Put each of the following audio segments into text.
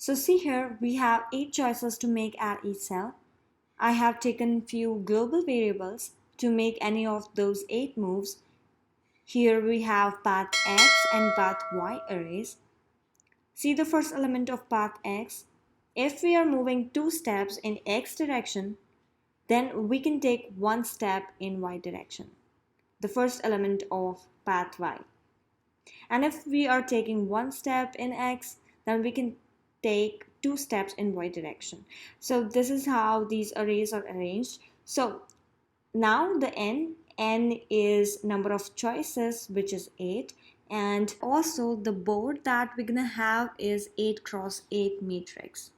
So see here, we have 8 choices to make at each cell. I have taken few global variables to make any of those 8 moves. Here we have path X and path Y arrays. See the first element of path X. If we are moving 2 steps in X direction, then we can take 1 step in Y direction, the first element of path Y. And if we are taking 1 step in X, then we can take 2 steps in Y direction. So this is how these arrays are arranged. So now the n is number of choices, which is 8, and also the board that we're gonna have is 8 cross 8 matrix.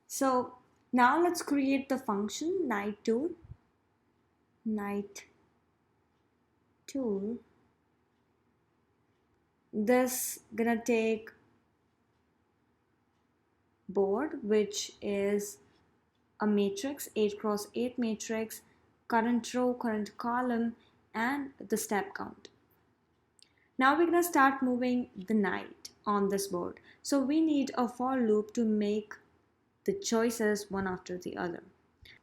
So now let's create the function night tool. This gonna take board, which is a matrix, 8 cross 8 matrix, current row, current column, and the step count. Now we're gonna start moving the knight on this board. So we need a for loop to make the choices one after the other.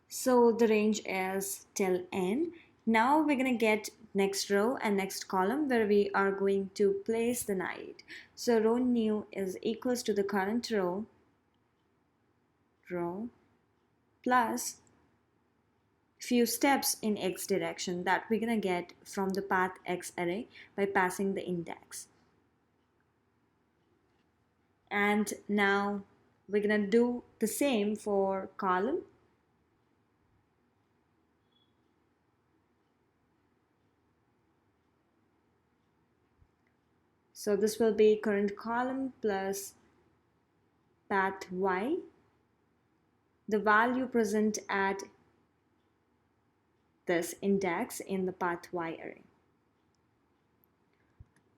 So the range is till n. Now we're gonna get next row and next column where we are going to place the knight. So row new is equals to the current row plus few steps in x direction that we're gonna get from the path x array by passing the index. And now we're gonna do the same for column. So this will be current column plus path y, the value present at this index in the path y array.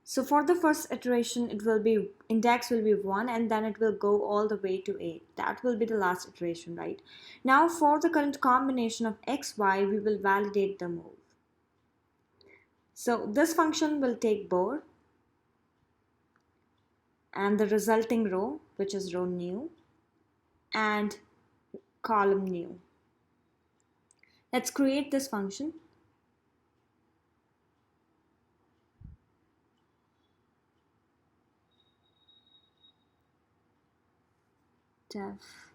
So for the first iteration, it will be index will be 1 and then it will go all the way to 8. That will be the last iteration, right? Now for the current combination of x, y, we will validate the move. So this function will take board and the resulting row, which is row new, and column new. Let's create this function. Def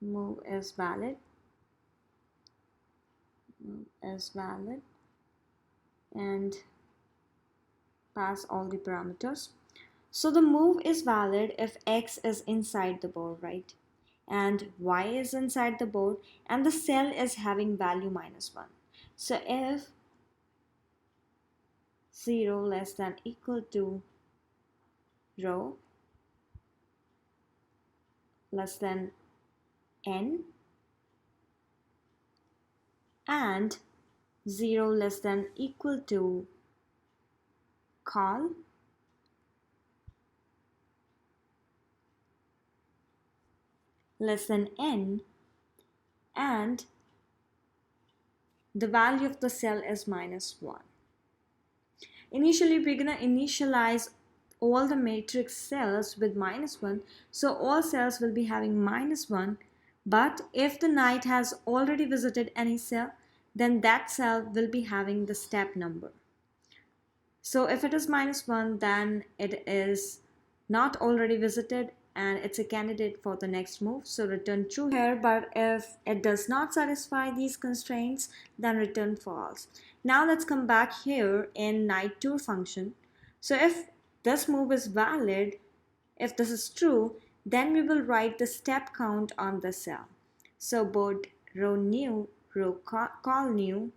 move is valid, and pass all the parameters. So the move is valid if x is inside the board, right? And y is inside the board and the cell is having value -1. So if 0 less than equal to row less than n and 0 less than equal to col less than n and the value of the cell is -1. Initially, we're gonna initialize all the matrix cells with -1, so all cells will be having -1, but if the knight has already visited any cell, then that cell will be having the step number. So if it is -1, then it is not already visited and it's a candidate for the next move, so return true here. But if it does not satisfy these constraints, then return false. Now let's come back here in knight tour function. So if this move is valid, if this is true, then we will write the step count on the cell. So board row new, row call new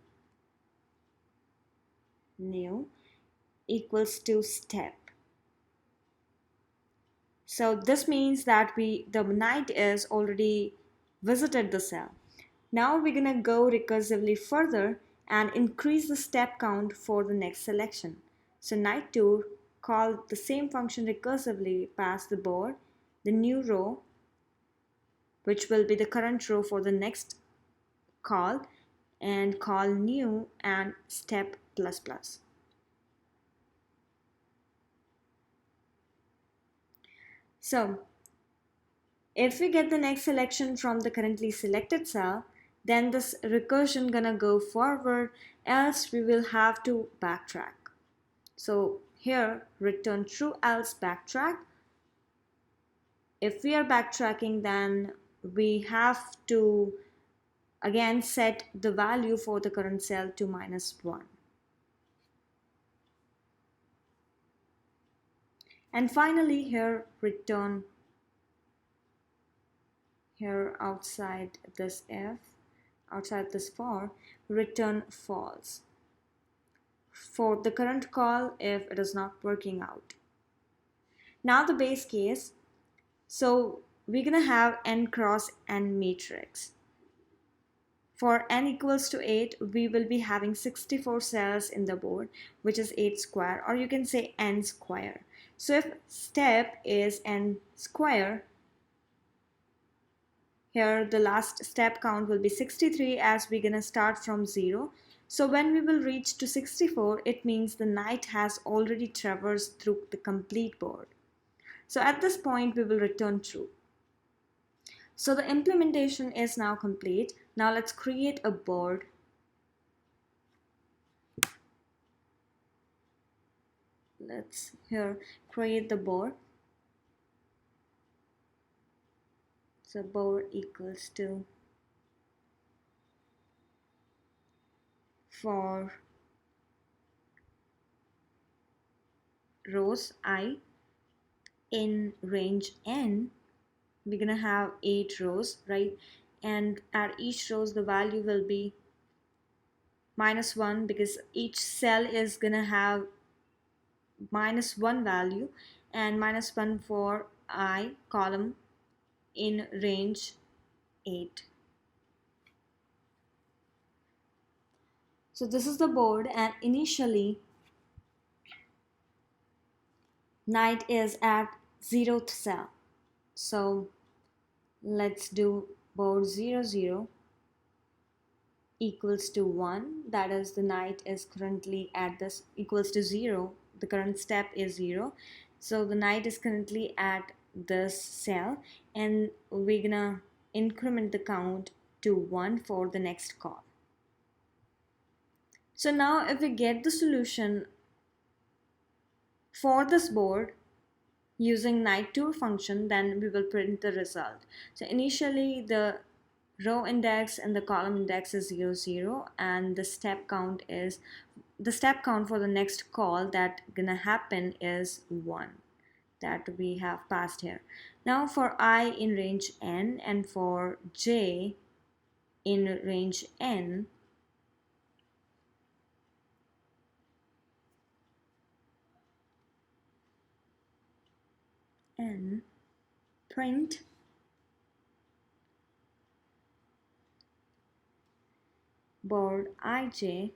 equals to step. So this means that the knight is already visited the cell. Now we're gonna go recursively further and increase the step count for the next selection. So knight tour, call the same function recursively, pass the board, the new row, which will be the current row for the next call, and call new and step plus plus. So if we get the next selection from the currently selected cell, then this recursion gonna go forward, else we will have to backtrack. So here return true, else backtrack. If we are backtracking, then we have to again set the value for the current cell to -1. And finally here return, here outside this if, outside this for, return false for the current call if it is not working out. Now the base case, so we're gonna have n cross n matrix. For n equals to 8, we will be having 64 cells in the board, which is 8 square, or you can say n square. So if step is n square, here the last step count will be 63 as we're gonna start from 0. So when we will reach to 64, it means the knight has already traversed through the complete board. So at this point, we will return true. So the implementation is now complete. Now let's create a board. Let's here create the board. So board equals to for rows I in range n, we're gonna have 8 rows, right? And at each rows the value will be -1 because each cell is gonna have -1 value, and -1 for I column in range 8. So this is the board, and initially knight is at 0th cell. So let's do board 0 0 equals to 1, that is the knight is currently at this equals to 0, the current step is 0, so the knight is currently at this cell, and we're gonna increment the count to 1 for the next call. So now if we get the solution for this board using knight tour function, then we will print the result. So initially the row index and the column index is 0 0, and the step count for the next call that gonna happen is 1 that we have passed here. Now for I in range n and for j in range n, print board ij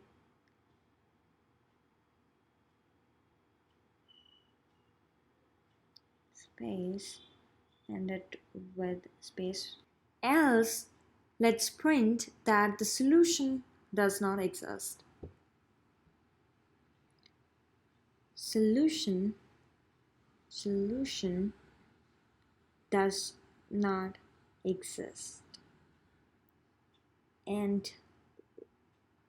space and it with space, else let's print that the solution does not exist. Solution does not exist. And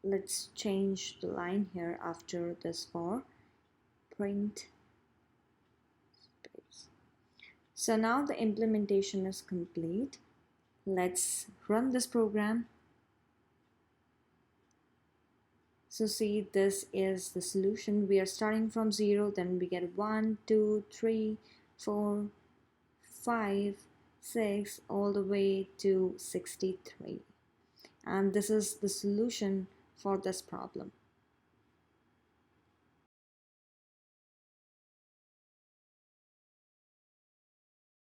let's change the line here after this for print space. So now the implementation is complete. Let's run this program. So see, this is the solution. We are starting from 0, then we get 1 2 3 4 5 6 all the way to 63, and this is the solution for this problem.